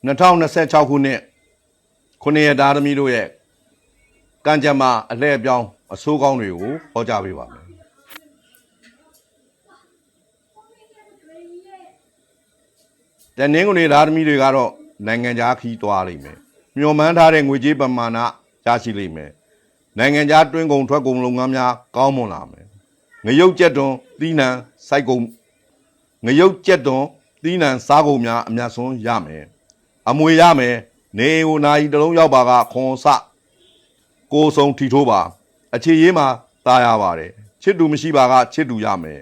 2026 ခုနှစ်9ရက်သားသမီးတို့ရဲ့ကံကြမ္မာအလှည့်အပြောင်းအဆိုးကောင်းတွေကိုဟောကြားပေးပါမယ်တနင်္ဂနွေသားသမီးတွေကတော့နိုင်ငံခြားခီးသွားလိမ့်မယ်မျှော်မှန်းထားတဲ့ငွေကြေးပမာဏရရှိလိမ့်မယ်နိုင်ငံခြားတွင်းကုန်ထွက်ကုန်လုပ်ငန်းများကောင်းမွန်လာမယ်ငရုတ်ကြက်တွန်သီးနှံစိုက်ကုန်ငရုတ်ကြက်တွန်သီးနှံစားကုန်များအများဆုံးရမယ်အမွေရမယ်နေဟိုနာရီတစ်လုံးရောက်ပါကခွန်ဆကိုဆုံးထီထိုးပါအခြေရေးမှာตายရပါတယ်ချစ်သူမရှိပါကချစ်သူရမယ်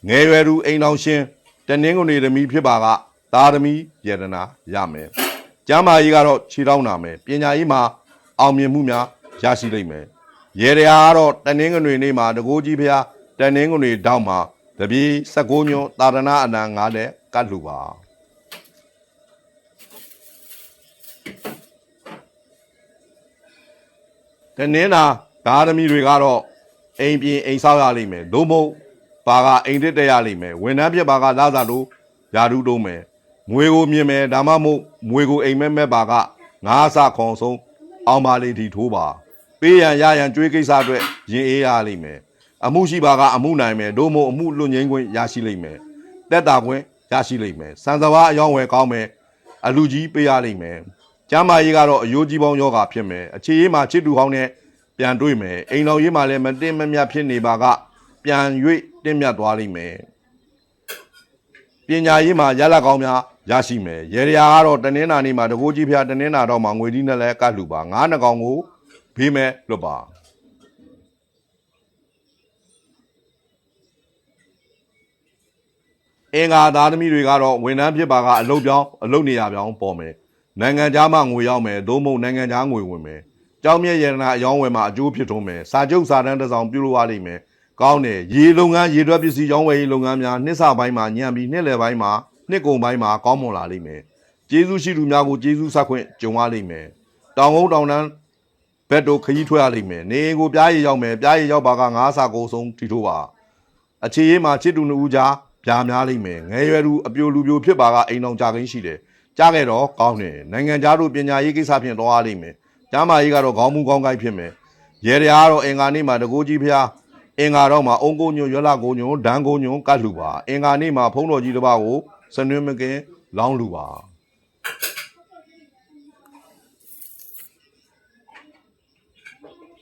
ငယ်ရွယ်သူအိမ်တော်ရှင်တနင်္ဂနွေသမီးဖြစ်ပါကသားသမီးယတနာရမယ်ကျမ်းမာရေးကတော့ခြေထောက်နာမယ်ပညာရေးမှာအောင်မြင်မှုများရရှိလိမ့်မယ်ရေတရားကတော့တနင်္ဂနွေနေ့မှာတကိုးကြီးဖျားတနင်္ဂနွေတောက်မှာတပီ16ညွန်းသာရဏအနံ9နဲ့ကတ်လူပါတနင်္လာသားသမီးတွေကတော့အိမ်ပြင်အိမ်ဆောက်ရလိမ့်မယ်ဒုံမို့ပါကအိမ်တစ်တက်ရလိမ့်မယ်ဝန်ထမ်းဖြစ်ပါကလာစားလို့ယာဓုတုံးမယ်မွေကိုမြင်မယ်ဒါမှမဟုတ်မွေကိုအိမ်မက်ပါကငါးဆခွန်ဆုံးအောင်ပါလေးဒီထိုးပါပေးရန်ရရန်ကြွေးကိစ္စအတွက်ရင်အေးရလိမ့်မယ်အမှုရှိပါကအမှုနိုင်မယ်ဒုံမို့အမှုလွတ်ငင်းခွင့်ရရှိလိမ့်မယ်တက်တာခွင့်ရရှိလိမ့်မယ်စံစဘာအယောင်းဝယ်ကောင်းမယ်အလူကြီးပေးရလိမ့်မယ်ကျမ်းမာရေးကတော့အယိုးကြီးပေါင်းယောဂဖြစ်မယ်အခြေရေးမှာချစ်သူဟောင်းနဲ့ပြန်တွေ့မယ်အိမ်တော်ရေးမှာလည်းမတင်မမြတ်ဖြစ်နေပါကပြန်၍တင့်မြတ်သွားလိမ့်မယ်ပညာရေးမှာရလကောင်းများရရှိမယ်ရေရာကတော့တနင်္လာနေ့မှာတကိုးကြီးဖျားတနင်္လာတော့မှာငွေဒီနဲ့လဲကတ်လူပါငါးနှကောင်ကိုဖေးမဲ့လွတ်ပါအင်္ဂါသားသမီးတွေကတော့ဝန်ထမ်းဖြစ်ပါကအလုပ်ပြောင်းအလုပ်နေရာပြောင်းပေါ်မယ်နိုင်ငံခြားမှငွေရောက်မယ်သို့မဟုတ်နိုင်ငံခြားငွေဝင်မယ်ကျောင်းမြတ်ရတနာအယောင်းဝယ်မှာအကျိုးဖြစ်ထွန်းမယ်စာချုပ်စာတမ်းတစ်စောင်ပြုလုပ်ရလိမ့်မယ်ကောင်းတယ်ရေလုပ်ငန်းရေတွက်ပစ္စည်းရောင်းဝယ်ရေးလုပ်ငန်းများနှစ်စပိုင်းမှာညံပြီးနှစ်လယ်ပိုင်းမှာနှစ်ကုန်ပိုင်းမှာကောင်းမွန်လာလိမ့်မယ်ကျေးဇူးရှိသူများကိုကျေးဇူးဆက်ခွင့်ကြုံရလိမ့်မယ်တောင်ကုန်းတောင်တန်းဘက်တို့ခရီးထွက်ရလိမ့်မယ်နေကိုပြားရည်ရောက်မယ်ပြားရည်ရောက်ပါကငါးစာကိုဆုံးထီထိုးပါအခြေရေးမှာချစ်သူနှစ်ဦးကြားပြားများလိမ့်မယ်ငယ်ရွယ်သူအပြိုလူပြိုဖြစ်ပါကအိမ်တော်ကြခင်းရှိတယ်ကြားခဲ့တော့ကောင်းတယ်နိုင်ငံခြားတို့ပညာရေးကိစ္စဖြင့်သွားရလိမ့်မယ်ကျမ်းမာရေးကတော့ခေါင်းမူကောင်းကိုက်ဖြစ်မယ်ရေတရားကတော့အင်္ဂါနေ့မှာတကိုးကြီးဖျားအင်္ဂါတော့မှာအုံကိုညွန့်ရွက်လာကိုညွန့်ဒန်းကိုညွန့်ကတ်လူပါအင်္ဂါနေ့မှာဖုံးတော်ကြီးတစ်ပါးကိုစနွင်းမကင်းလောင်းလူပါ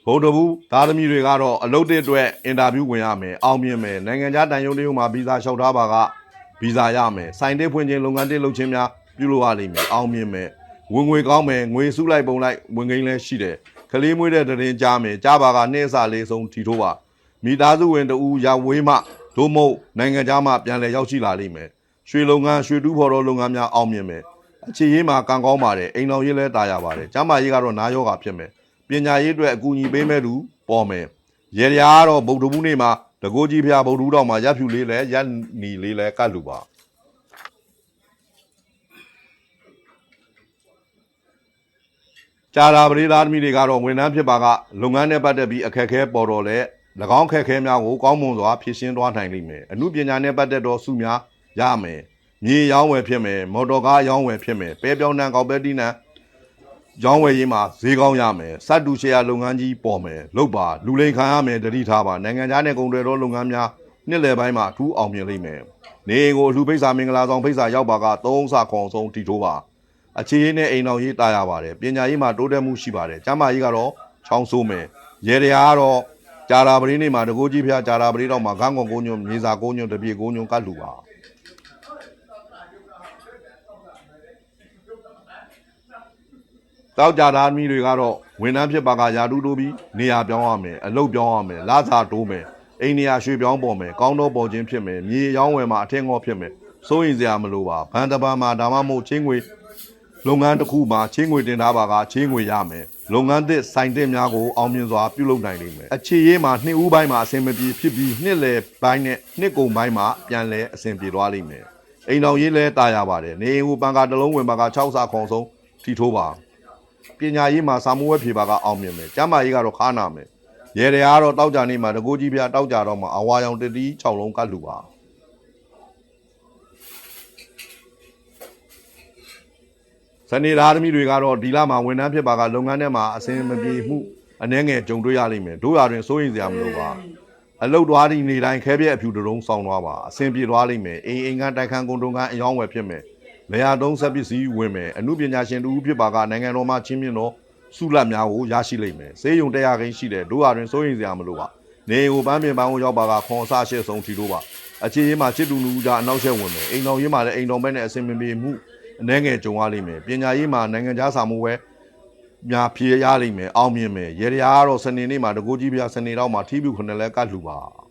ဗုဒ္ဓဘူးသားသမီးတွေကတော့အလုပ်တဲ့အတွက်အင်တာဗျူးဝင်ရမယ်အောင်မြင်မယ်နိုင်ငံခြားတန်ယုံတရုံမှာဗီဇာလျှောက်ထားပါကဗီဇာရမယ်စိုင်တစ်ဖွင့်ခြင်းလုပ်ငန်းတစ်လုပ်ခြင်းများပြုလုပ်ရလိမ့်မယ်အောင်မြင်မယ်ဝင်ငွေကောင်းမယ်ငွေစုလိုက်ပုံလိုက်ဝင်ကိန်းလည်းရှိတယ်ကလေးမွေးတဲ့တရင်ကြားမယ်ကြားပါကနှစ်အစလေးဆုံးထီထိုးပါမိသားစုဝင်တူရဝေးမှဒို့မဟုတ်နိုင်ငံခြားမှပြန်လည်ရောက်ရှိလာလိမ့်မယ်ရွှေလုပ်ငန်းရွှေတူးဖော်တော်လုပ်ငန်းများအောင်မြင်မယ်အခြေရေးမှာကံကောင်းပါတယ်အိမ်တော်ရေးလည်းတာယာပါတယ်ကျမ်းမာရေးကတော့နားယောဂါဖြစ်မယ်ပညာရေးအတွက်အကူအညီပေးမဲ့သူပေါ်မယ်ရေရာကတော့ဗုဒ္ဓဘူးနေ့မှာတကိုးကြီးဖျားဗုဒ္ဓတော်မှာရပ်ဖြူလေးလည်းရပ်နီလေးလည်းကတ်လူပါကြာတာပရိသတ်သမီးတွေကတော့ဝန်ထမ်းဖြစ်ပါကလုပ်ငန်းနဲ့ပတ်သက်ပြီးအခက်အခဲပေါ်တော့လဲ၎င်းခက်ခဲများကိုကောင်းမွန်စွာဖြည့်ရှင်းသွားနိုင်လိမ့်မယ်အမှုပညာနဲ့ပတ်သက်တော့စုများရမယ်မြေရောင်းဝယ်ဖြစ်မယ်မော်တော်ကားရောင်းဝယ်ဖြစ်မယ်ပဲပြောင်းနှံကောက်ပဲတီးနှံရောင်းဝယ်ရေးမှာဈေးကောင်းရမယ်စတူရှယ်ယာလုပ်ငန်းကြီးပေါ်မယ်လုပ်ပါလူလိန်ခံရမယ်တတိထားပါနိုင်ငံခြားနဲ့ကုန်သွယ်သောလုပ်ငန်းများနှစ်လယ်ပိုင်းမှာအထူးအောင်မြင်လိမ့်မယ်နေကိုအလှဖိတ်စာမင်္ဂလာဆောင်ဖိတ်စာရောက်ပါက3ဆခွန်ဆုံးတီထိုးပါအခြေရေးနဲ့အိမ်တော်ရေးတာရပါတယ်ပညာရေးမှာတိုးတက်မှုရှိပါတယ်ကျမ်းမာရေးကတော့ချောင်းဆိုးမယ်ရေတရားကတော့ကြာတာပရင်းနေ့မှာတကိုးကြီးဖျားကြာတာပရင်းတော့မှာဂန်းကွန်ကိုညွန့်မြေစာကိုညွန့်တပြေကိုညွန့်ကတ်လူပါတောက်ကြသားမိတွေကတော့ဝန်ထမ်းဖြစ်ပါကယာတူးတိုးပြီးနေရာပြောင်းရမယ်အလုပ်ပြောင်းရမယ်လစာတိုးမယ်အိမ်နေရာရွှေ့ပြောင်းပေါ်မယ်ကောင်းတော့ပေါ်ခြင်းဖြစ်မယ်မြေရောင်းဝယ်မှာအထက်ငေါဖြစ်မယ်စိုးရင်စရာမလိုပါဘန်တပန်မှာဒါမှမဟုတ်ချင်းငွေလုပ်ငန်းတစ်ခုမှာချင်းငွေတင်ထားပါကချင်းငွေရမယ်လုပ်ငန်းသစ်ဆိုင်တင်များကိုအောင်မြင်စွာပြုလုပ်နိုင်လိမ့်မယ်အခြေရေးမှာနှစ်ဦးပိုင်းမှာအဆင်မပြေဖြစ်ပြီးနှစ်လယ်ပိုင်းနဲ့နှစ်ကုန်ပိုင်းမှာပြန်လဲအဆင်ပြေသွားလိမ့်မယ်အိမ်တော်ရေးလဲတာရပါတယ်နေအိမ်ကိုပန်ကာတစ်လုံးဝင်ပါက6စာခွန်ဆုံးထီထိုးပါပညာရေးမှာစာမိုးဝဲဖြေပါကအောင်မြင်မယ်ကျမ်းမာရေးကတော့ခါနာမယ်ရေတရားကတော့တောက်ကြနေမှာတကိုးကြီးပြတောက်ကြတော့မှာအဝါရောင်တတိ6လုံးကတ်လူပါစ စနေသားသမီးတွေကတော့ဒီလမှာဝန်ထမ်းဖြစ်ပါကလုပ်ငန်းထဲမှာအဆင်မပြေမှုအနှဲငယ်ကြုံတွေ့ရလိမ့်မယ်တို့ရတွင်စိုးရိမ်စရာမလိုပါအလုတ်သွားသည့်နေတိုင်းခဲပြက်အဖြူတုံးဆောင်သွားပါအဆင်ပြေသွားလိမ့်မယ်အိမ်ကတိုက်ခန်းကုန်တုံးကအယောင်းဝယ်ဖြစ်မယ်လေယာတုံးဆက်ပစ္စည်းဝင်မယ်အမှုပညာရှင်တူဖြစ်ပါကနိုင်ငံတော်မှချင်းမြင့်တော်စုလက်များကိုရရှိလိမ့်မယ်ဆေးရုံတရားခင်းရှိတဲ့တို့ရတွင်စိုးရိမ်စရာမလိုပါနေကိုပန်းပင်ပန်းကိုရောက်ပါကခွန်အဆရှေ့ဆုံးထီတို့ပါအခြေရေးမှာချစ်တူလူကြအနောက်ရှက်ဝင်မယ်အိမ်တော်ရေးမှာလည်းအိမ်တော်ဘက်နဲ့အဆင်မပြေမှုအနှဲငယ်ကြုံရလိမ့်မယ်ပညာရေးမှာနိုင်ငံခြားစာမှုဝဲများဖြေရလိမ့်မယ်အောင်မြင်မယ်ရေတရားကတော့စနေနေ့မှာတကူကြီးပြစနေတော့မှာထီးပြူခုနှစ်လဲကတ်လှူပါ